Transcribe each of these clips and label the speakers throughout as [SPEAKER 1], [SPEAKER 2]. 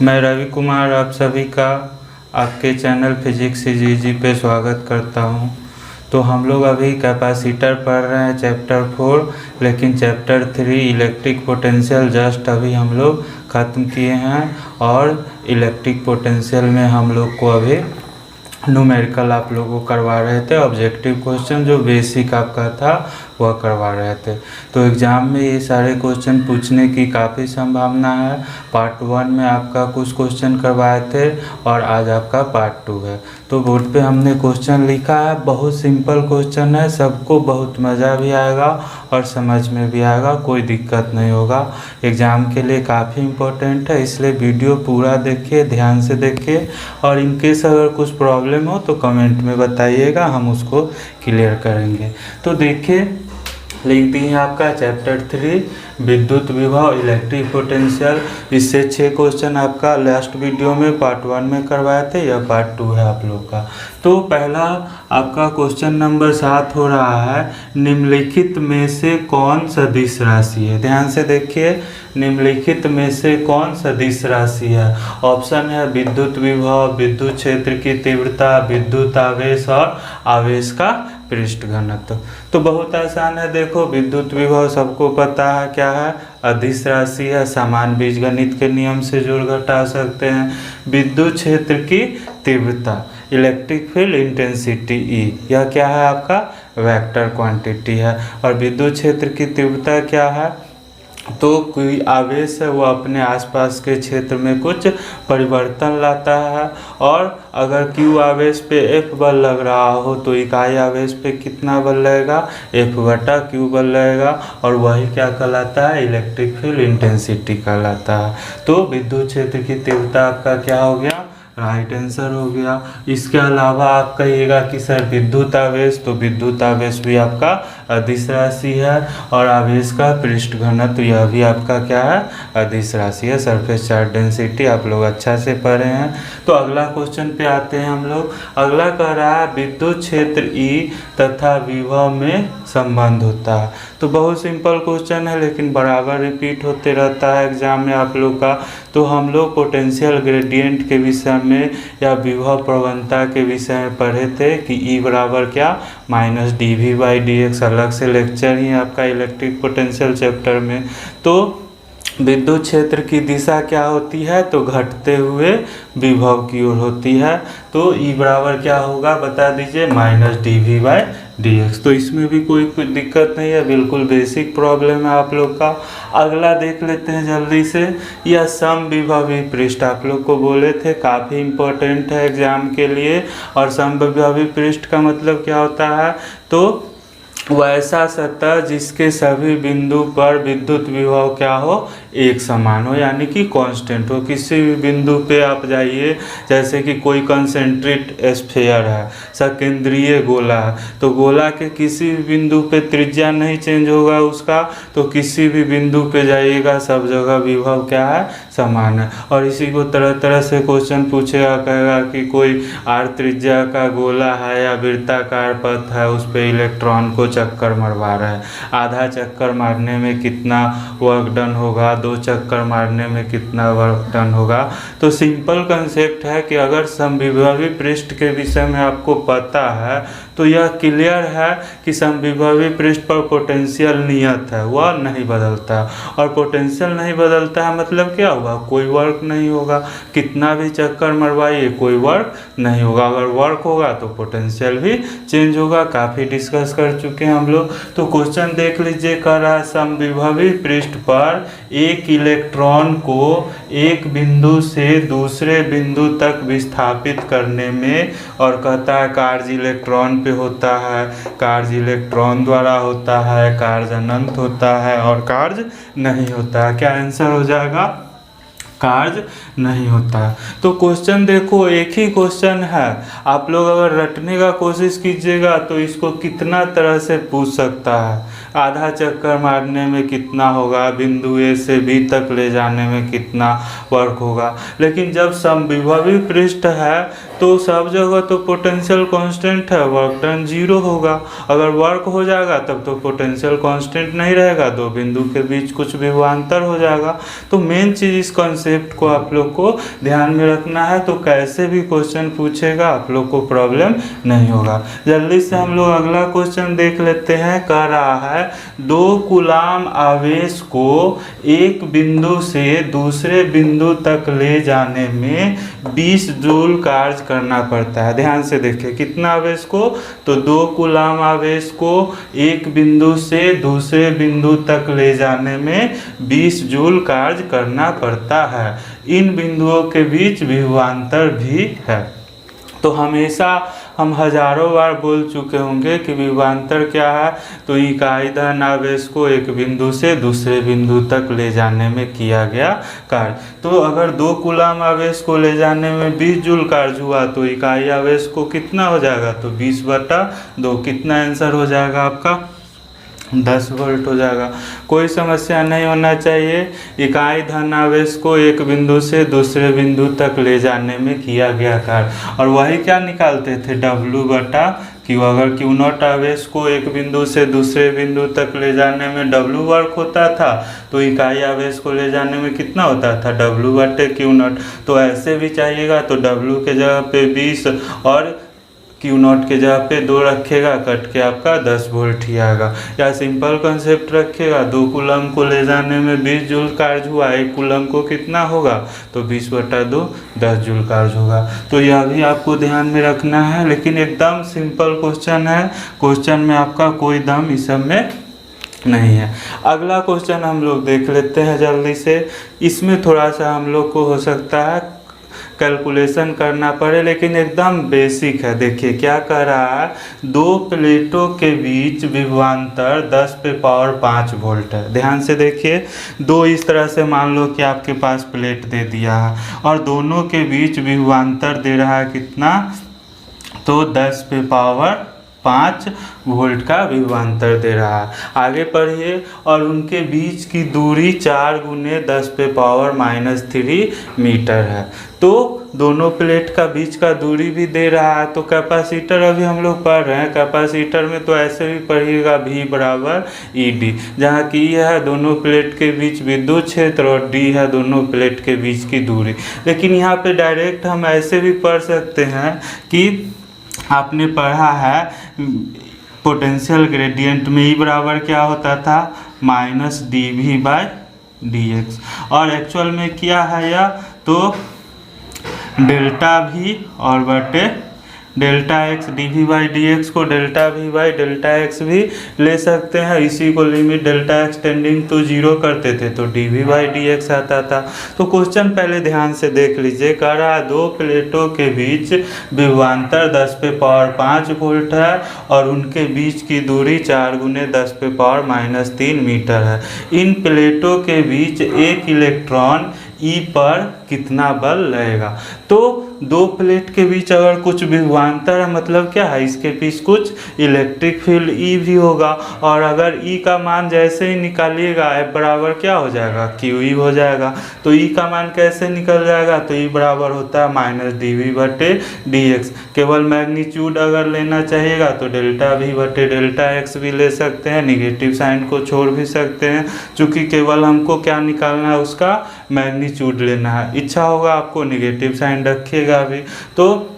[SPEAKER 1] मैं रवि कुमार आप सभी का आपके चैनल फिजिक्स इज इजी पे स्वागत करता हूं। तो हम लोग अभी कैपेसिटर पढ़ रहे हैं चैप्टर 4, लेकिन चैप्टर 3 इलेक्ट्रिक पोटेंशियल जस्ट अभी हम लोग ख़त्म किए हैं। और इलेक्ट्रिक पोटेंशियल में हम लोग को अभी न्यूमेरिकल आप लोगों को करवा रहे थे, ऑब्जेक्टिव क्वेश्चन जो बेसिक आपका था वह करवा रहे थे। तो एग्ज़ाम में ये सारे क्वेश्चन पूछने की काफ़ी संभावना है। पार्ट 1 में आपका कुछ क्वेश्चन करवाए थे और आज आपका पार्ट 2 है। तो बोर्ड पे हमने क्वेश्चन लिखा है, बहुत सिंपल क्वेश्चन है, सबको बहुत मज़ा भी आएगा और समझ में भी आएगा, कोई दिक्कत नहीं होगा। एग्ज़ाम के लिए काफ़ी इम्पोर्टेंट है, इसलिए वीडियो पूरा देखिए, ध्यान से देखिए। और इनकेस अगर कुछ प्रॉब्लम हो तो कमेंट में बताइएगा, हम उसको क्लियर करेंगे। तो देखिए लिख दी है आपका चैप्टर 3 विद्युत विभव इलेक्ट्रिक पोटेंशियल। इससे 6 क्वेश्चन आपका लास्ट वीडियो में पार्ट 1 में करवाए थे, यह पार्ट 2 है आप लोग का। तो पहला आपका क्वेश्चन नंबर 7 हो रहा है, निम्नलिखित में से कौन सदिश राशि है। ध्यान से देखिए, निम्नलिखित में से कौन सदिश राशि है। ऑप्शन है विद्युत विभव, विद्युत क्षेत्र की तीव्रता, विद्युत आवेश और आवेश का पृष्ठ घनत्व। तो बहुत आसान है, देखो विद्युत विभव सबको पता है क्या है, अदिश राशि है, समान बीजगणित के नियम से जोड़ घटा सकते हैं। विद्युत क्षेत्र की तीव्रता इलेक्ट्रिक फील्ड इंटेंसिटी ई, यह क्या है आपका वेक्टर क्वांटिटी है। और विद्युत क्षेत्र की तीव्रता क्या है, तो कोई आवेश है वो अपने आसपास के क्षेत्र में कुछ परिवर्तन लाता है। और अगर Q आवेश पे F बल लग रहा हो तो इकाई आवेश पे कितना बल लगेगा, F/Q बल लगेगा, और वही क्या कहलाता है, इलेक्ट्रिक फील्ड इंटेंसिटी कहलाता है। तो विद्युत क्षेत्र की तीव्रता आपका क्या हो गया, राइट आंसर हो गया। इसके अलावा आप कहिएगा कि सर विद्युत आवेश, तो विद्युत आवेश भी आपका अदिश राशि है। और आवेश का पृष्ठ घनत्व यह भी आपका क्या है, अदिश राशि है। सरफेस चार्ज डेंसिटी आप लोग अच्छा से पढ़े हैं। तो अगला क्वेश्चन पे आते हैं हम लोग। अगला कह रहा है विद्युत क्षेत्र ई तथा विभव में संबंध होता है। तो बहुत सिंपल क्वेश्चन है, लेकिन बराबर रिपीट होते रहता है एग्जाम में आप लोग का। तो हम लोग पोटेंशियल ग्रेडियंट के विषय में या विभव प्रवणता के विषय में पढ़े थे कि E बराबर क्या, -dV/dx। अलग से लेक्चर ही आपका इलेक्ट्रिक पोटेंशियल चैप्टर में। तो विद्युत क्षेत्र की दिशा क्या होती है, तो घटते हुए विभव की ओर होती है। तो E बराबर क्या होगा बता दीजिए, -dV/dx। तो इसमें भी कोई दिक्कत नहीं है, बिल्कुल बेसिक प्रॉब्लम है आप लोग का। अगला देख लेते हैं जल्दी से, यह समविभवी पृष्ठ आप लोग को बोले थे, काफ़ी इम्पोर्टेंट है एग्जाम के लिए। और समविभवी पृष्ठ का मतलब क्या होता है, तो वैसा सतह जिसके सभी बिंदु पर विद्युत विभव क्या हो, एक समान हो, यानी कि कांस्टेंट हो। किसी भी बिंदु पे आप जाइए, जैसे कि कोई कंसेंट्रिक स्फीयर है, सकेंद्रीय गोला है, तो गोला के किसी भी बिंदु पे त्रिज्या नहीं चेंज होगा उसका, तो किसी भी बिंदु पे जाइएगा सब जगह विभव क्या है, समान है। और इसी को तरह तरह से क्वेश्चन पूछेगा, कहेगा कि कोई r त्रिज्या का गोला है या वृत्ताकार पथ है, उस पर इलेक्ट्रॉन को चक्कर मरवा रहा है, आधा चक्कर मारने में कितना वर्क डन होगा, 2 चक्कर मारने में कितना वर्क डन होगा। तो सिंपल कंसेप्ट है कि अगर समविभवी पृष्ठ के विषय में आपको पता है तो यह क्लियर है कि समविभवी पृष्ठ पर पोटेंशियल नियत है, वह नहीं बदलता। और पोटेंशियल नहीं बदलता है मतलब क्या हुआ, कोई वर्क नहीं होगा, कितना भी चक्कर मरवाइए कोई वर्क नहीं होगा। अगर वर्क होगा तो पोटेंशियल भी चेंज होगा, काफ़ी डिस्कस कर चुके हैं हम लोग। तो क्वेश्चन देख लीजिए, कह रहा है समविभवी पृष्ठ पर एक इलेक्ट्रॉन को एक बिंदु से दूसरे बिंदु तक विस्थापित करने में, और कहता है कार्य इलेक्ट्रॉन पे होता है, कार्य इलेक्ट्रॉन द्वारा होता है, कार्य अनंत होता है और कार्य नहीं होता है। क्या आंसर हो जाएगा, कार्य नहीं होता। तो क्वेश्चन देखो एक ही क्वेश्चन है, आप लोग अगर रटने का कोशिश कीजिएगा तो इसको कितना तरह से पूछ सकता है। आधा चक्कर मारने में कितना होगा, बिंदु ए से बी तक ले जाने में कितना वर्क होगा। लेकिन जब समविभवी पृष्ठ है तो सब जगह तो पोटेंशियल कांस्टेंट है, वर्क डन 0 होगा। अगर वर्क हो जाएगा तब तो पोटेंशियल कांस्टेंट नहीं रहेगा, दो बिंदु के बीच कुछ विभवांतर हो जाएगा। तो मेन चीज़ इस कॉन्सेप्ट को आप लोग को ध्यान में रखना है, तो कैसे भी क्वेश्चन पूछेगा आप लोग को प्रॉब्लम नहीं होगा। जल्दी से हम लोग अगला क्वेश्चन देख लेते हैं। कह रहा है 2 कूलाम आवेश को एक बिंदु से दूसरे बिंदु तक ले जाने में 20 जूल कार्य करना पड़ता है। ध्यान से देखिए कितना आवेश को, तो 2 कूलाम आवेश को एक बिंदु से दूसरे बिंदु तक ले जाने में 20 जूल कार्य करना पड़ता है। इन बिंदुओं के बीच विभवांतर भी है। तो हमेशा हम हजारों बार बोल चुके होंगे कि विभवांतर क्या है, तो इकाई धन आवेश को एक बिंदु से दूसरे बिंदु तक ले जाने में किया गया कार्य। तो अगर 2 कूलाम आवेश को ले जाने में 20 जूल कार्य हुआ तो इकाई आवेश को कितना हो जाएगा, तो 20/2। कितना आंसर हो जाएगा आपका, 10 वोल्ट हो जाएगा। कोई समस्या नहीं होना चाहिए। इकाई धन आवेश को एक बिंदु से दूसरे बिंदु तक ले जाने में किया गया कार्य, और वही क्या निकालते थे, W/Q। अगर Q0 आवेश को एक बिंदु से दूसरे बिंदु तक ले जाने में W वर्क होता था, तो इकाई आवेश को ले जाने में कितना होता था, W/Q0। तो ऐसे भी चाहिएगा तो W के जगह पे 20 और Q0 के जगह पे 2 रखेगा, कट के आपका 10 वोल्ट ही आएगा। या सिंपल कंसेप्ट रखेगा, 2 कूलम को ले जाने में 20 जूल कार्य हुआ, 1 कूलम को कितना होगा, तो 20/2 10 जूल कार्य होगा। तो यह भी आपको ध्यान में रखना है। लेकिन एकदम सिंपल क्वेश्चन है, क्वेश्चन में आपका कोई दम इस सब में नहीं है। अगला क्वेश्चन हम लोग देख लेते हैं जल्दी से। इसमें थोड़ा सा हम लोग को हो सकता है कैलकुलेशन करना पड़े, लेकिन एकदम बेसिक है। देखिए क्या कह रहा है, 2 प्लेटों के बीच विभवांतर 10⁵ वोल्ट है। ध्यान से देखिए, 2 इस तरह से मान लो कि आपके पास प्लेट दे दिया है और दोनों के बीच विभवांतर दे रहा है कितना, तो 10⁵ वोल्ट का विभवांतर दे रहा है। आगे पढ़िए, और उनके बीच की दूरी 4 × 10⁻³ मीटर है। तो दोनों प्लेट का बीच का दूरी भी दे रहा है। तो कैपेसिटर अभी हम लोग पढ़ रहे हैं, कैपेसिटर में तो ऐसे भी पढ़िएगा V = ED, जहाँ की है दोनों प्लेट के बीच विद्युत क्षेत्र और D है दोनों प्लेट के बीच की दूरी। लेकिन यहाँ पे डायरेक्ट हम ऐसे भी पढ़ सकते हैं कि आपने पढ़ा है पोटेंशियल ग्रेडियंट में E बराबर क्या होता था, -dV/dx, और एक्चुअल में क्या है यह, तो डेल्टा V और बटे डेल्टा x dV/dx को डेल्टा V/डेल्टा x भी ले सकते हैं। इसी को limit delta x tending to 0 करते थे तो dV/dx आता था। तो क्वेश्चन पहले ध्यान से देख लीजिए। कह रहा है 2 प्लेटों के बीच विभवांतर 10⁵ वोल्ट है और उनके बीच की दूरी 4 × 10⁻³ मीटर है। इन प्लेटों के बीच एक इलेक्ट्रॉन ई पर कितना बल लगेगा। तो 2 प्लेट के बीच अगर कुछ विभवांतर है, मतलब क्या है, इसके बीच कुछ इलेक्ट्रिक फील्ड ई भी होगा, और अगर ई का मान जैसे ही निकालिएगा F बराबर क्या हो जाएगा, QE हो जाएगा। तो ई का मान कैसे निकल जाएगा, तो ई बराबर होता है -dV/dx। केवल मैग्नीट्यूड अगर लेना चाहिएगा तो डेल्टा V/डेल्टा x भी ले सकते हैं, निगेटिव साइन को छोड़ भी सकते हैं, चूँकि केवल हमको क्या निकालना है, उसका मैग्नीट्यूड लेना है। इच्छा होगा आपको निगेटिव साइन रखिएगा भी। तो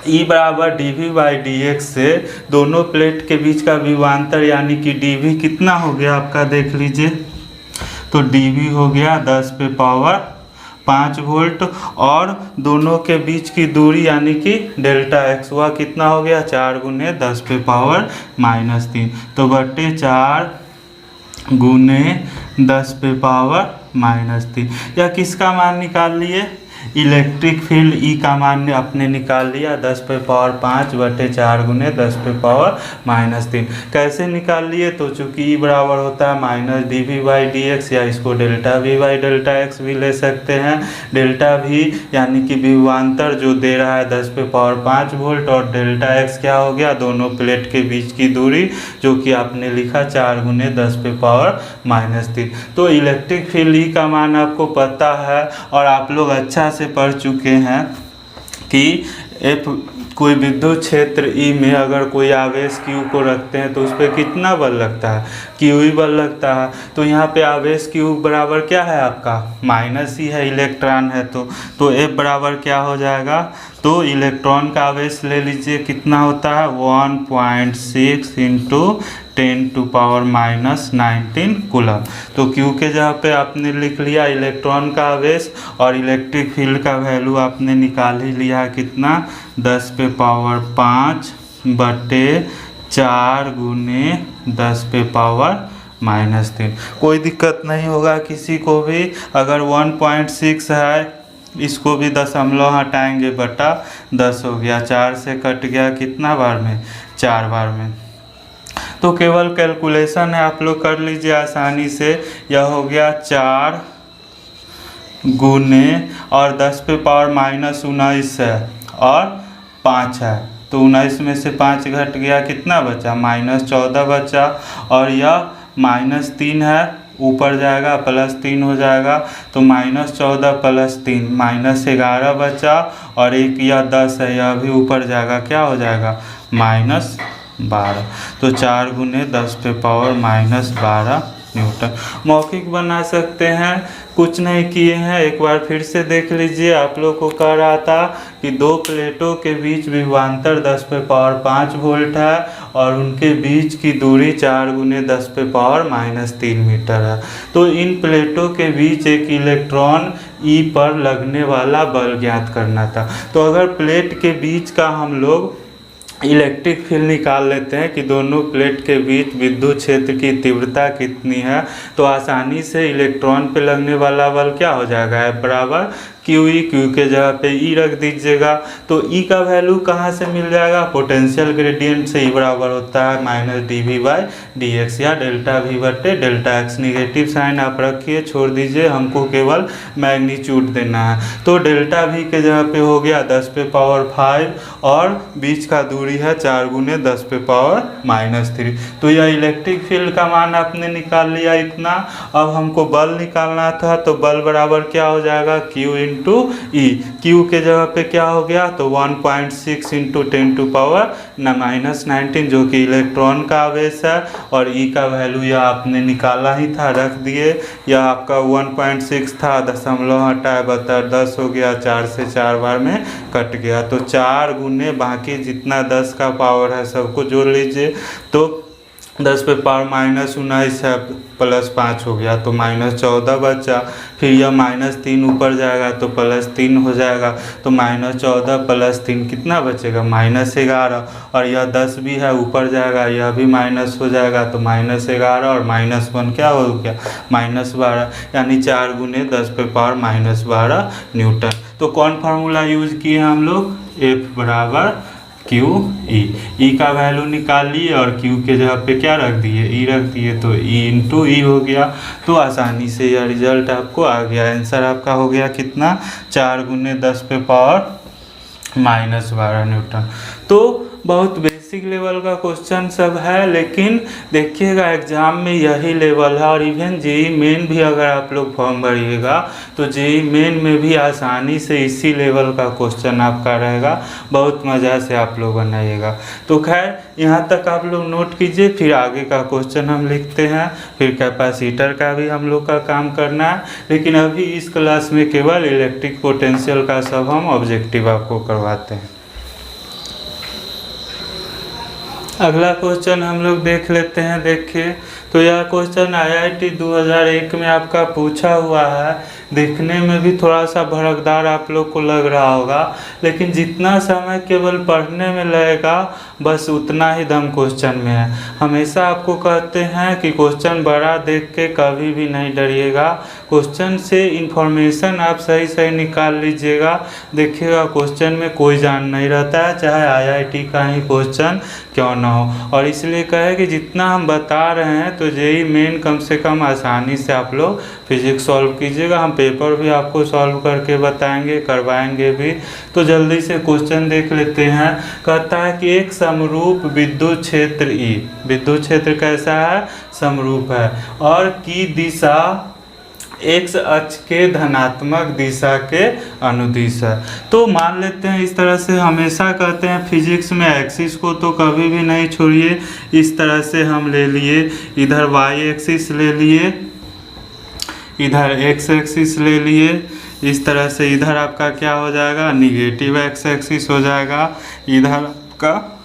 [SPEAKER 1] E बराबर dV/dx से दोनों प्लेट के बीच का विभवांतर यानी कि dV कितना हो गया आपका, देख लीजिए। तो dV हो गया 10⁵ वोल्ट, और दोनों के बीच की दूरी यानी कि डेल्टा x हुआ कितना हो गया, 4 × 10⁻³ तो बटे 4 × 10⁻³ या किसका मान निकाल लिए, इलेक्ट्रिक फील्ड ई का मान आपने निकाल लिया 10 पे पावर 5 बटे 4 गुने 10 पे पावर -3। कैसे निकाल लिए? तो चूंकि ई बराबर होता है माइनस dv/dx, या इसको डेल्टा v/डेल्टा x भी ले सकते हैं। डेल्टा v यानी कि विभवांतर जो दे रहा है 10 पे पावर 5 वोल्ट, और डेल्टा x क्या हो गया? दोनों प्लेट के बीच की दूरी, जो कि आपने लिखा 4 गुने 10 पे पावर -3। तो इलेक्ट्रिक फील्ड ई का मान आपको पता है और आप लोग अच्छा से पढ़ चुके हैं कि कोई विद्युत क्षेत्र ई में अगर कोई आवेश Q को रखते हैं तो उस पर कितना बल लगता है? Q बल लगता है। तो यहाँ पे आवेश Q बराबर क्या है आपका? माइनस ही है, इलेक्ट्रॉन है। तो F बराबर क्या हो जाएगा? तो इलेक्ट्रॉन का आवेश ले लीजिए, कितना होता है? 1.6 इंटू 10⁻⁻19 कूलम। तो Q के जगह पे आपने लिख लिया इलेक्ट्रॉन का आवेश, और इलेक्ट्रिक फील्ड का वैल्यू आपने निकाल ही लिया कितना? 10 पे पावर 5 बटे 4 गुने 10 पे पावर -3। कोई दिक्कत नहीं होगा किसी को भी। अगर 1.6 है, इसको भी दशमलव हटाएंगे, बटा 10 हो गया, 4 से कट गया, कितना बार में? 4 बार में। तो केवल कैलकुलेशन है, आप लोग कर लीजिए आसानी से। यह हो गया 4 गुने, और 10 पे पावर -19 है और 5 है, तो 19 में से 5 घट गया, कितना बचा? -14 बचा। और यह -3 है, ऊपर जाएगा +3 हो जाएगा, तो -14 + 3 -11 बचा, और एक यह 10 है, यह भी ऊपर जाएगा, क्या हो जाएगा? -12। तो 4 गुने 10 पे पावर -12 न्यूटन। मौखिक बना सकते हैं, कुछ नहीं किए हैं, एक बार फिर से देख लीजिए। आप लोग को कह रहा था कि दो प्लेटों के बीच विभवांतर 10 पे पावर 5 वोल्ट है, और उनके बीच की दूरी 4 गुने 10 पे पावर -3 मीटर है। तो इन प्लेटों के बीच एक इलेक्ट्रॉन ई पर लगने वाला बल ज्ञात करना था। तो अगर प्लेट के बीच का हम लोग इलेक्ट्रिक फील्ड निकाल लेते हैं कि दोनों प्लेट के बीच विद्युत क्षेत्र की तीव्रता कितनी है, तो आसानी से इलेक्ट्रॉन पे लगने वाला बल क्या हो जाएगा? F बराबर QE, Q के जगह पे E रख दीजिएगा। तो E का वैल्यू कहाँ से मिल जाएगा? पोटेंशियल ग्रेडियंट से। E बराबर होता है -dv/dx, या डेल्टा v बटे डेल्टा x। निगेटिव साइन आप रखिए, छोड़ दीजिए, हमको केवल मैग्नीट्यूड देना है। तो डेल्टा v के जगह पे हो गया 10 पे पावर 5, और बीच का दूरी है 4 गुने 10 पे पावर -3। तो यह इलेक्ट्रिक फील्ड का मान आपने निकाल लिया इतना। अब हमको बल निकालना था, तो बल बराबर क्या हो जाएगा? Q इंटू ई। Q के जगह पे क्या हो गया? तो 1.6 इंटू 10⁻⁻19, जो कि इलेक्ट्रॉन का आवेश है, और E का वैल्यू यह आपने निकाला ही था, रख दिए। यह आपका 1.6 था, दशमलव हटाए, बता 10 हो गया, 4 से 4 बार में कट गया। तो 4 गुने बाकी जितना 10 का पावर है सबको जोड़ लीजिए। तो 10 पे पावर -19 है, +5 हो गया, तो -14 बचा। फिर यह -3 ऊपर जाएगा तो +3 हो जाएगा, तो -14 + 3 कितना बचेगा? -11। और यह 10 भी है, ऊपर जाएगा, यह भी माइनस हो जाएगा, तो -11 और -1 क्या हो गया? -12। यानी 4 गुने 10 पे पावर -12 न्यूटन। तो कौन फार्मूला यूज किए हम लोग? F बराबर QE। E का वैल्यू निकाल लिए, और Q के जगह पे क्या रख दिए? E रख दिए, तो E इंटू E हो गया। तो आसानी से यह रिजल्ट आपको आ गया। आंसर आपका हो गया कितना? 4 गुने 10 पे पावर -12 न्यूटन। तो बहुत बेसिक लेवल का क्वेश्चन सब है, लेकिन देखिएगा एग्जाम में यही लेवल है। और इवन जेई मेन भी अगर आप लोग फॉर्म भरिएगा तो जेई मेन में भी आसानी से इसी लेवल का क्वेश्चन आपका रहेगा। बहुत मज़ा से आप लोग बनाइएगा। तो खैर यहाँ तक आप लोग नोट कीजिए, फिर आगे का क्वेश्चन हम लिखते हैं। फिर कैपेसिटर का भी हम लोग का काम करना है, लेकिन अभी इस क्लास में केवल इलेक्ट्रिक पोटेंशियल का सब हम ऑब्जेक्टिव आपको करवाते हैं। अगला क्वेश्चन हम लोग देख लेते हैं। देखिए, तो यह क्वेश्चन IIT 2001 में आपका पूछा हुआ है देखने में भी थोड़ा सा भड़कदार आप लोग को लग रहा होगा, लेकिन जितना समय केवल पढ़ने में लगेगा बस उतना ही दम क्वेश्चन में है। हमेशा आपको कहते हैं कि क्वेश्चन बड़ा देख के कभी भी नहीं डरिएगा, क्वेश्चन से इंफॉर्मेशन आप सही सही निकाल लीजिएगा। देखिएगा क्वेश्चन में कोई जान नहीं रहता है, चाहे आईआईटी का ही क्वेश्चन क्यों ना हो। और इसलिए कहे कि जितना हम बता रहे हैं तो जेईई मेन कम से कम आसानी से आप लोग फिजिक्स सॉल्व कीजिएगा। हम पेपर भी आपको सॉल्व करके बताएंगे, करवाएंगे भी। तो जल्दी से क्वेश्चन देख लेते हैं। कहता है कि एक समरूप विद्युत क्षेत्र ई, विद्युत क्षेत्र कैसा है, समरूप है, और की दिशा एक्स अक्ष के धनात्मक दिशा के अनुदिश है। तो मान लेते हैं इस तरह से, हमेशा कहते हैं फिजिक्स में एक्सिस को तो कभी भी नहीं छोड़िए। इस तरह से हम ले लिए, इधर वाई एक्सिस ले लिए, इधर एक्स एक्सिस ले लिए, इस तरह से इधर आपका क्या हो जाएगा, निगेटिव एक्स एक्सिस हो जाएगा, इधर आपका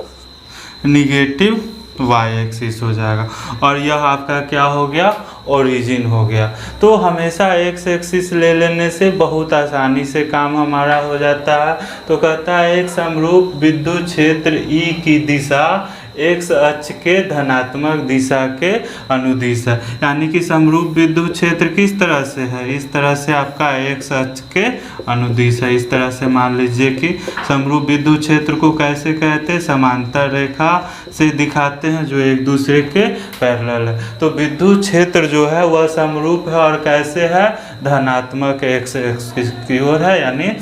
[SPEAKER 1] निगेटिव वाई एक्सिस हो जाएगा, और यह आपका क्या हो गया, ओरिजिन हो गया। तो हमेशा एक्स एक्सिस ले लेने से बहुत आसानी से काम हमारा हो जाता है। तो कहता है एक समरूप विद्युत क्षेत्र ई की दिशा एक्स अक्ष के धनात्मक दिशा के अनुदिश है। यानी कि समरूप विद्युत क्षेत्र किस तरह से है, इस तरह से आपका एक्स अक्ष के अनुदिश है। इस तरह से मान लीजिए कि समरूप विद्युत क्षेत्र को कैसे कहते हैं, समांतर रेखा से दिखाते हैं जो एक दूसरे के पैरेलल है। तो विद्युत क्षेत्र जो है वह समरूप है और कैसे है, धनात्मक एक्स एक्सिस की ओर है, यानी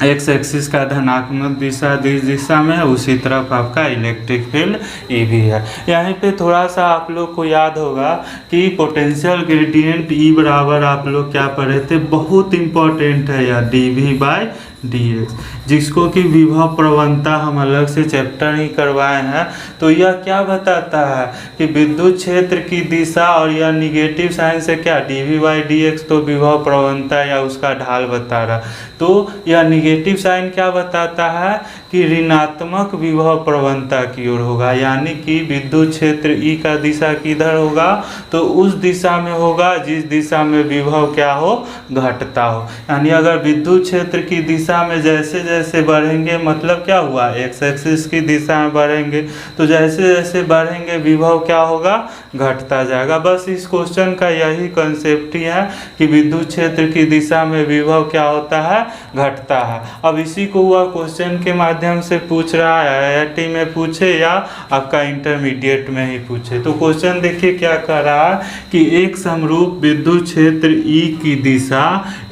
[SPEAKER 1] एक्स एक्सिस का धनात्मक दिशा जिस दिशा में है उसी तरफ आपका इलेक्ट्रिक फील्ड ई भी है। यहाँ पे थोड़ा सा आप लोग को याद होगा कि पोटेंशियल ग्रेडियंट ई बराबर आप लोग क्या पढ़े थे, बहुत इंपॉर्टेंट है यह d v by d x, जिसको कि विभव प्रवणता हम अलग से चैप्टर ही करवाए हैं। तो यह क्या बताता है कि विद्युत क्षेत्र की दिशा, और यह निगेटिव साइन से क्या, d v by d x तो विभव प्रवणता या उसका ढाल बता रहा। तो यह निगेटिव साइन क्या बताता है कि ऋणात्मक विभव प्रवणता की ओर होगा, यानी कि विद्युत क्षेत्र ई का दिशा किधर होगा, तो उस दिशा में होगा जिस दिशा में विभव क्या हो, घटता हो। यानी अगर विद्युत क्षेत्र की दिशा में जैसे जैसे बढ़ेंगे, मतलब क्या हुआ, एक्स एक्सिस की दिशा में बढ़ेंगे, तो जैसे जैसे बढ़ेंगे विभव क्या होगा, घटता जाएगा। बस इस क्वेश्चन का यही कंसेप्ट ही है कि विद्युत क्षेत्र की दिशा में विभव क्या होता है, घटता है। अब इसी को हुआ क्वेश्चन के माध्यम से पूछ रहा है, आईआईटी में पूछे या आपका इंटरमीडिएट में ही पूछे। तो क्वेश्चन देखिए क्या कह रहा है कि एक समरूप विद्युत क्षेत्र ई की दिशा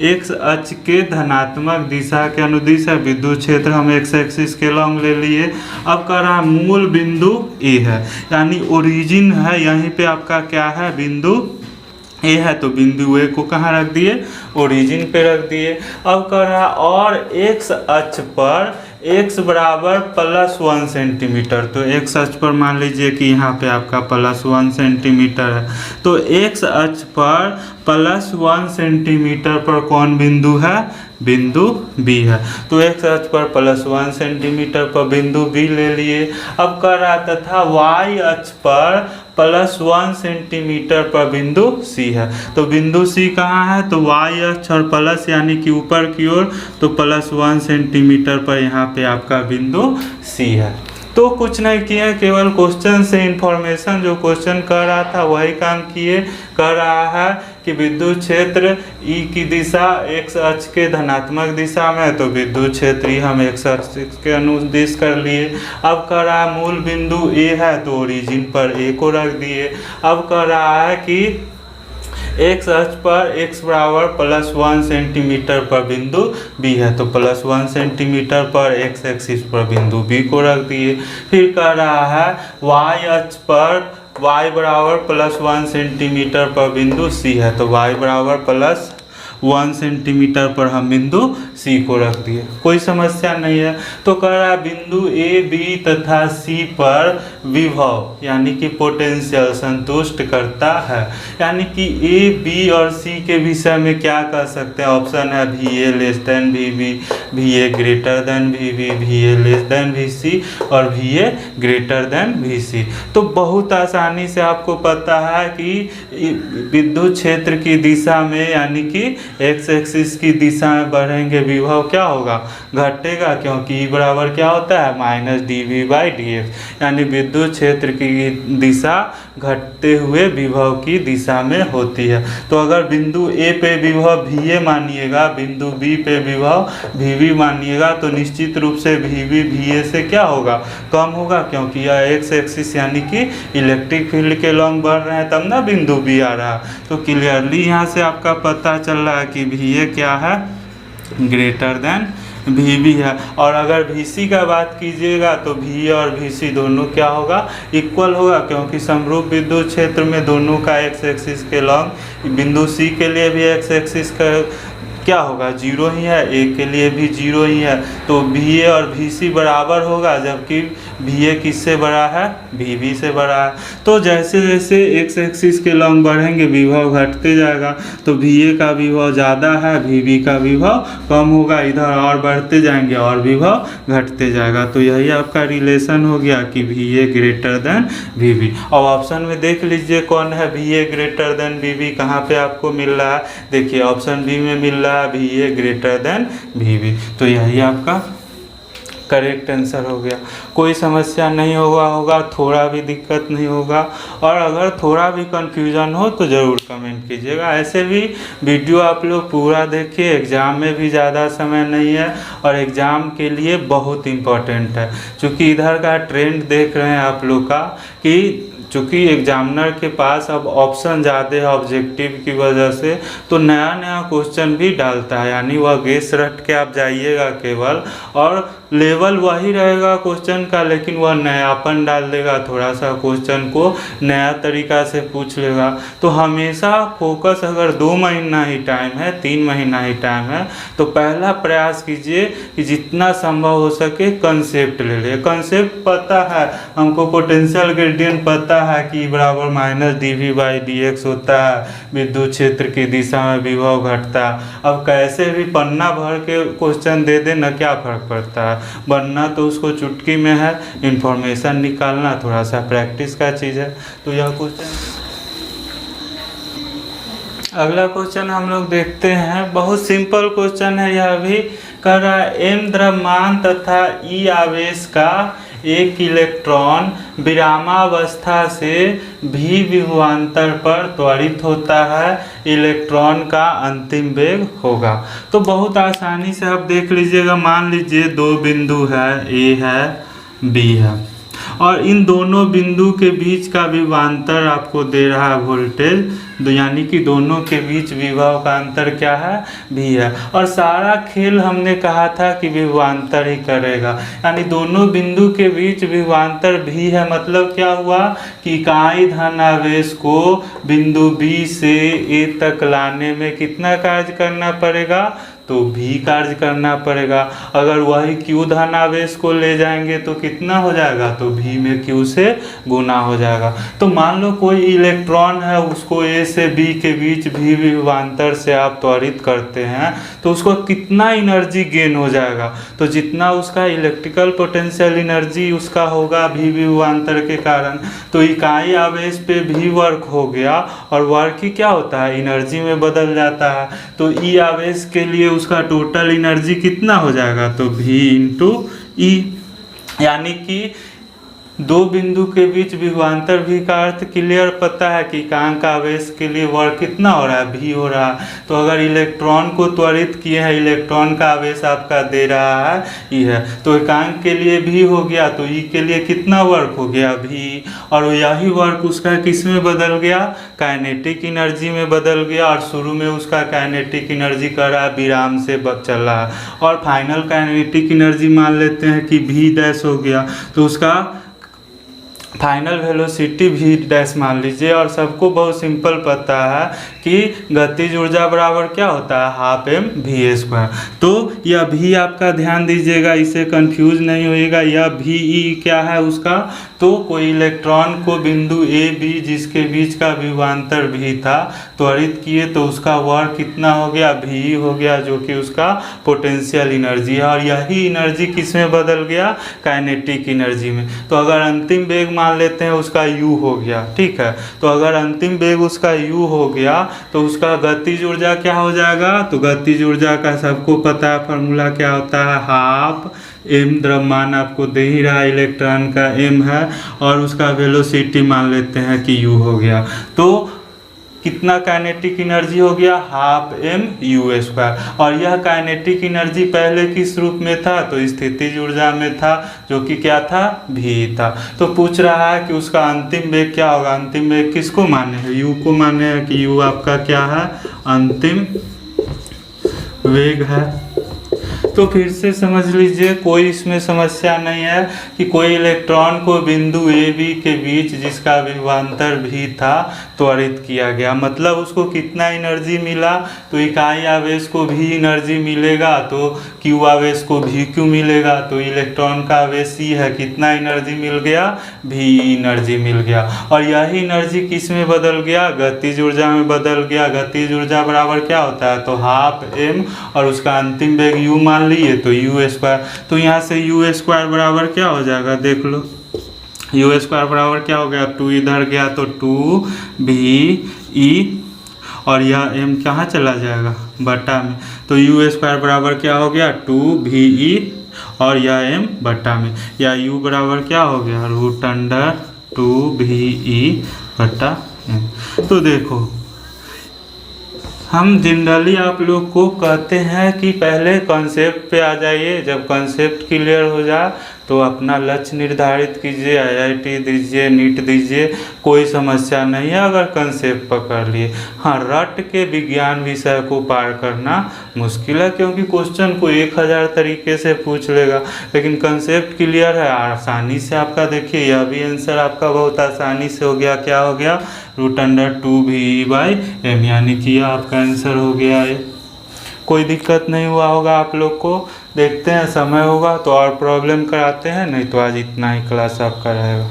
[SPEAKER 1] एक्स अक्ष के धनात्मक दिशा के अनुदिश है। विद्युत क्षेत्र हम एक्स एक्सिस के लॉन्ग ले लिए। अब कह रहा मूल बिंदु ए है, यानी ओरिजिन है, यहीं पे आपका क्या है, बिंदु ए है। तो बिंदु ए को कहाँ रख दिए, ओरिजिन पे रख दिए। अब कह रहा और एक्स अक्ष पर x बराबर +1 सेंटीमीटर, तो x अक्ष पर मान लीजिए कि यहाँ पे आपका +1 सेंटीमीटर है। तो x अक्ष पर +1 सेंटीमीटर पर कौन बिंदु है, बिंदु B है। तो x अक्ष पर +1 सेंटीमीटर पर बिंदु B ले लिए। अब कह रहा तथा y अक्ष पर +1 सेंटीमीटर पर बिंदु C है। तो बिंदु C कहाँ है, तो y अक्ष और प्लस यानी कि ऊपर की ओर, तो +1 सेंटीमीटर पर यहाँ पे आपका बिंदु C है। तो कुछ नहीं किए, केवल क्वेश्चन से इंफॉर्मेशन जो क्वेश्चन कर रहा था वही काम किए। कर रहा है कि विद्युत क्षेत्र E की दिशा एक्स अक्ष के धनात्मक दिशा में है, तो विद्युत क्षेत्र E हम एक्स अक्ष के अनुदिश कर लिए। अब कह रहा है मूल बिंदु A है, तो ओरिजिन पर A को रख दिए। अब कह रहा है कि एक्स अक्ष पर x बराबर +1 सेंटीमीटर पर बिंदु B है, तो +1 सेंटीमीटर पर x एक्सिस पर बिंदु B को रख दिए। फिर कह रहा है y अक्ष पर y बराबर +1 सेंटीमीटर पर बिंदु C है, तो y बराबर +1 सेंटीमीटर पर हम बिंदु C को रख दिए, कोई समस्या नहीं है। तो कह रहा है बिंदु A, B तथा C पर विभव यानी कि पोटेंशियल संतुष्ट करता है। यानी कि A, B और C के विषय में क्या कह सकते हैं, ऑप्शन है VA VB, V A greater than we V, V A less than V C और वी ए ग्रेटर देन वी सी। तो बहुत आसानी से आपको पता है कि विद्युत क्षेत्र की दिशा में यानी कि एक्स एक्सिस की दिशा में बढ़ेंगे विभव क्या होगा, घटेगा, क्योंकि E बराबर क्या होता है minus d v by d x, यानी विद्युत क्षेत्र की दिशा घटते हुए विभव की दिशा में होती है। तो अगर बिंदु ए पे विभव वी ए मानिएगा, बिंदु बी पे विभव वी वी मानिएगा, तो निश्चित रूप से वी वी वी ए से क्या होगा, कम होगा, क्योंकि यह एक्स एक्सिस यानी कि इलेक्ट्रिक फील्ड के लॉन्ग बढ़ रहे हैं तब ना बिंदु बी आ रहा है। तो क्लियरली यहाँ से आपका पता चल रहा है कि वी ए क्या है, ग्रेटर देन वी बी है। और अगर वी सी का बात कीजिएगा तो वी और वी सी दोनों क्या होगा, इक्वल होगा, क्योंकि समरूप विद्युत क्षेत्र में दोनों का एक्स एक्सिस के लॉन्ग, बिंदु सी के लिए भी एक्स एक्सिस का क्या होगा, जीरो ही है, ए के लिए भी जीरो ही है। तो वी ए और वी सी बराबर होगा, जबकि वी ए किससे बड़ा है, वी वी से बड़ा है। तो जैसे जैसे एक्स एक्सिस के लॉन्ग बढ़ेंगे विभव घटते जाएगा, तो वी ए का विभव ज़्यादा है, वी वी का विभव कम होगा, इधर और बढ़ते जाएंगे और विभव घटते जाएगा। तो यही आपका रिलेशन हो गया कि v A greater than we v. अब ऑप्शन में देख लीजिए कौन है v A greater than we v, कहाँ पे आपको मिल रहा है, देखिए ऑप्शन बी में मिल रहा है v A greater than we v. तो यही आपका करेक्ट आंसर हो गया। कोई समस्या नहीं होगा, थोड़ा भी दिक्कत नहीं होगा, और अगर थोड़ा भी कंफ्यूजन हो तो ज़रूर कमेंट कीजिएगा। ऐसे भी वीडियो आप लोग पूरा देखिए, एग्ज़ाम में भी ज़्यादा समय नहीं है और एग्ज़ाम के लिए बहुत इम्पोर्टेंट है। क्योंकि इधर का ट्रेंड देख रहे हैं आप लोग का कि चूँकि एग्जामिनर के पास अब ऑप्शन ज़्यादा है ऑब्जेक्टिव की वजह से, तो नया नया क्वेश्चन भी डालता है, यानी वह गेस रट के आप जाइएगा केवल, और लेवल वही रहेगा क्वेश्चन का, लेकिन वह नयापन डाल देगा, थोड़ा सा क्वेश्चन को नया तरीका से पूछ लेगा। तो हमेशा फोकस, अगर 2 महीना ही टाइम है, 3 महीना ही टाइम है, तो पहला प्रयास कीजिए कि जितना संभव हो सके कंसेप्ट ले ले। कंसेप्ट पता है हमको, पोटेंशियल ग्रेडियंट पता है कि बराबर minus d v by d x होता है, विद्युत क्षेत्र की दिशा में विभव घटता है। अब कैसे भी पन्ना भर के क्वेश्चन दे दे ना, क्या फर्क पड़ता है, बनना तो उसको चुटकी में है, इंफॉर्मेशन निकालना थोड़ा सा प्रैक्टिस का चीज़ है। तो यह क्वेश्चन, अगला क्वेश्चन हम लोग देखते हैं, बहुत सिंपल क्वेश्चन है यह भी। कह रहा है एम द्रव्यमान तथा ई आवेश का एक इलेक्ट्रॉन विरामावस्था से भी विभवांतर पर त्वरित होता है, इलेक्ट्रॉन का अंतिम वेग होगा। तो बहुत आसानी से आप देख लीजिएगा, मान लीजिए 2 बिंदु है, ए है, बी है, और इन दोनों बिंदु के बीच का विभवांतर आपको दे रहा है वोल्टेज, यानी कि दोनों के बीच विभव का अंतर क्या है, भी है। और सारा खेल हमने कहा था कि विभवांतर ही करेगा, यानी दोनों बिंदु के बीच विभवांतर भी है। मतलब क्या हुआ कि इकाई धनावेश को बिंदु बी से ए तक लाने में कितना कार्य करना पड़ेगा, तो भी कार्य करना पड़ेगा। अगर वही क्यू धनावेश को ले जाएंगे तो कितना हो जाएगा, तो भी में क्यू से गुना हो जाएगा। तो मान लो कोई इलेक्ट्रॉन है, उसको ए से बी के बीच भी विभवांतर से आप त्वरित करते हैं, तो उसको कितना एनर्जी गेन हो जाएगा, तो जितना उसका इलेक्ट्रिकल पोटेंशियल एनर्जी उसका होगा भी विभवांतर के कारण, तो इकाई आवेश पे भी वर्क हो गया, और वर्क ही क्या होता है, एनर्जी में बदल जाता है। तो ई आवेश के लिए उसका टोटल एनर्जी कितना हो जाएगा, तो V इंटू ई, यानी कि 2 बिंदु के बीच विभवांतर भी का अर्थ क्लियर पता है कि एकांक आवेश के लिए वर्क कितना हो रहा है, भी हो रहा है। तो अगर इलेक्ट्रॉन को त्वरित किए हैं, इलेक्ट्रॉन का आवेश आपका दे रहा है ई है, तो एकांक के लिए भी हो गया, तो ई के लिए कितना वर्क हो गया, भी, और यही वर्क उसका किस में बदल गया, काइनेटिक एनर्जी में बदल गया। और शुरू में उसका काइनेटिक एनर्जी कर रहा है, विराम से चल रहा है, और फाइनल काइनेटिक एनर्जी मान लेते हैं कि भी डैश हो गया, तो उसका फाइनल वेलोसिटी v डैश मान लीजिए, और सबको बहुत सिंपल पता है कि गतिज ऊर्जा बराबर क्या होता है, हाफ m v स्क्वायर। तो यह v आपका ध्यान दीजिएगा, इसे कंफ्यूज नहीं होइएगा। यह v e क्या है उसका, तो कोई इलेक्ट्रॉन को बिंदु a b जिसके बीच का विभवांतर v था त्वरित किए तो उसका वर्क कितना हो गया, v e हो गया, जो कि उसका पोटेंशियल एनर्जी है। और यही एनर्जी किस में बदल गया, काइनेटिक एनर्जी में। तो अगर अंतिम वेग मान लेते हैं उसका u हो गया, ठीक है। तो अगर अंतिम वेग उसका u हो गया तो उसका गतिज ऊर्जा क्या हो जाएगा, तो गतिज ऊर्जा का सबको पता है फॉर्मूला क्या होता है, हाफ m द्रव्यमान आपको दे ही रहा है, इलेक्ट्रॉन का m है, और उसका वेलोसिटी मान लेते हैं कि u हो गया। तो कितना काइनेटिक एनर्जी हो गया, हाफ m u स्क्वायर। और यह काइनेटिक एनर्जी पहले किस रूप में था, तो स्थितिज ऊर्जा में था, जो कि क्या था, v था। तो पूछ रहा है कि उसका अंतिम वेग क्या होगा। अंतिम वेग किसको माने हैं, u को माने हैं कि u आपका क्या है, अंतिम वेग है। तो फिर से समझ लीजिए, कोई इसमें समस्या नहीं है कि कोई इलेक्ट्रॉन को बिंदु ए बी के बीच जिसका विभवांतर भी था त्वरित किया गया, मतलब उसको कितना एनर्जी मिला, तो इकाई आवेश को भी एनर्जी मिलेगा, तो क्यू आवेश को भी क्यू मिलेगा। तो इलेक्ट्रॉन का आवेश ई है, कितना एनर्जी मिल गया, भी एनर्जी मिल गया। और यही एनर्जी किस में बदल गया, गतिज ऊर्जा में बदल गया। गतिज ऊर्जा बराबर क्या होता है, तो हाफ m और उसका अंतिम वेग u मान लिए तो u स्क्वायर। तो यहाँ से u स्क्वायर बराबर क्या हो जाएगा, देख लो, u स्क्वायर बराबर क्या हो गया, 2 इधर गया तो 2ve, और यह m कहाँ चला जाएगा, बटा में। तो u स्क्वायर बराबर क्या हो गया, 2ve, और यह m बटा में, या u बराबर क्या हो गया, √2ve बटा m। तो देखो, हम जनरली आप लोग को कहते हैं कि पहले कॉन्सेप्ट पे आ जाइए, जब कॉन्सेप्ट क्लियर हो जाए तो अपना लक्ष्य निर्धारित कीजिए, IIT दीजिए, नीट दीजिए, कोई समस्या नहीं है अगर कॉन्सेप्ट पकड़ लिए। हाँ, रट के विज्ञान विषय को पार करना मुश्किल है, क्योंकि क्वेश्चन को 1000 तरीके से पूछ लेगा, लेकिन कॉन्सेप्ट क्लियर है, आसानी से आपका देखिए, यह भी आंसर आपका बहुत आसानी से हो गया। क्या हो गया, √2ve/m, यानी कि यह आपका आंसर हो गया है। कोई दिक्कत नहीं हुआ होगा आप लोग को। देखते हैं, समय होगा तो और प्रॉब्लम कराते हैं, नहीं तो आज इतना ही क्लास आपका रहेगा।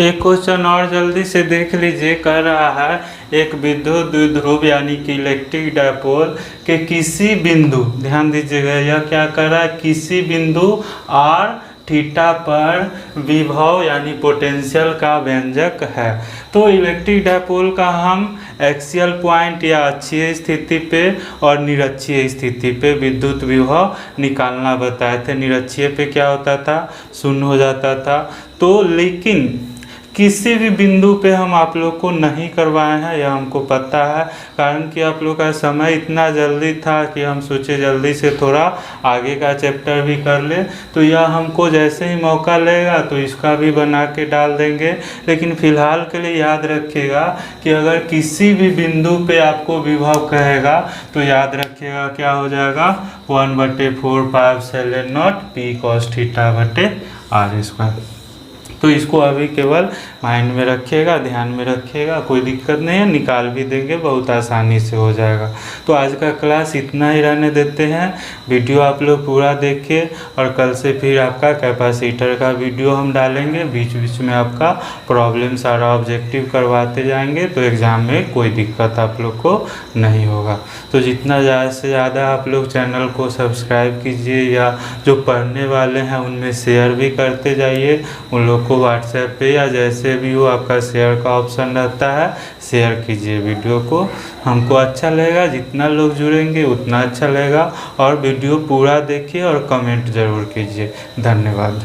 [SPEAKER 1] एक क्वेश्चन और जल्दी से देख लीजिए, कह रहा है एक विद्युत द्विध्रुव यानी कि इलेक्ट्रिक डायपोल के किसी बिंदु, ध्यान दीजिएगा, यह क्या कर रहा है, किसी बिंदु r थीटा पर विभव यानी पोटेंशियल का व्यंजक है। तो इलेक्ट्रिक डायपोल का हम एक्सियल पॉइंट या अक्षीय स्थिति पे और निरक्षीय स्थिति पे विद्युत विभव निकालना बताए थे। निरक्षीय पे क्या होता था, शून्य हो जाता था। तो लेकिन किसी भी बिंदु पे हम आप लोग को नहीं करवाए हैं, यह हमको पता है, कारण कि आप लोग का समय इतना जल्दी था कि हम सोचे जल्दी से थोड़ा आगे का चैप्टर भी कर ले। तो यह हमको जैसे ही मौका लेगा तो इसका भी बना के डाल देंगे। लेकिन फ़िलहाल के लिए याद रखिएगा कि अगर किसी भी बिंदु पे आपको विभव कहेगा तो याद रखिएगा क्या हो जाएगा, 1/4πε0 p cos θ/r²। तो इसको अभी केवल माइंड में रखिएगा, ध्यान में रखिएगा, कोई दिक्कत नहीं है, निकाल भी देंगे, बहुत आसानी से हो जाएगा। तो आज का क्लास इतना ही रहने देते हैं। वीडियो आप लोग पूरा देखिए, और कल से फिर आपका कैपेसिटर का वीडियो हम डालेंगे, बीच बीच में आपका प्रॉब्लम सारा ऑब्जेक्टिव करवाते जाएंगे, तो एग्ज़ाम में कोई दिक्कत आप लोग को नहीं होगा। तो जितना ज़्यादा से ज़्यादा आप लोग चैनल को सब्सक्राइब कीजिए, या जो पढ़ने वाले हैं उनमें शेयर भी करते जाइए, उन लोग को व्हाट्सएप पे या जैसे भी हो आपका शेयर का ऑप्शन रहता है, शेयर कीजिए वीडियो को, हमको अच्छा लगेगा। जितना लोग जुड़ेंगे उतना अच्छा लगेगा। और वीडियो पूरा देखिए और कमेंट ज़रूर कीजिए। धन्यवाद।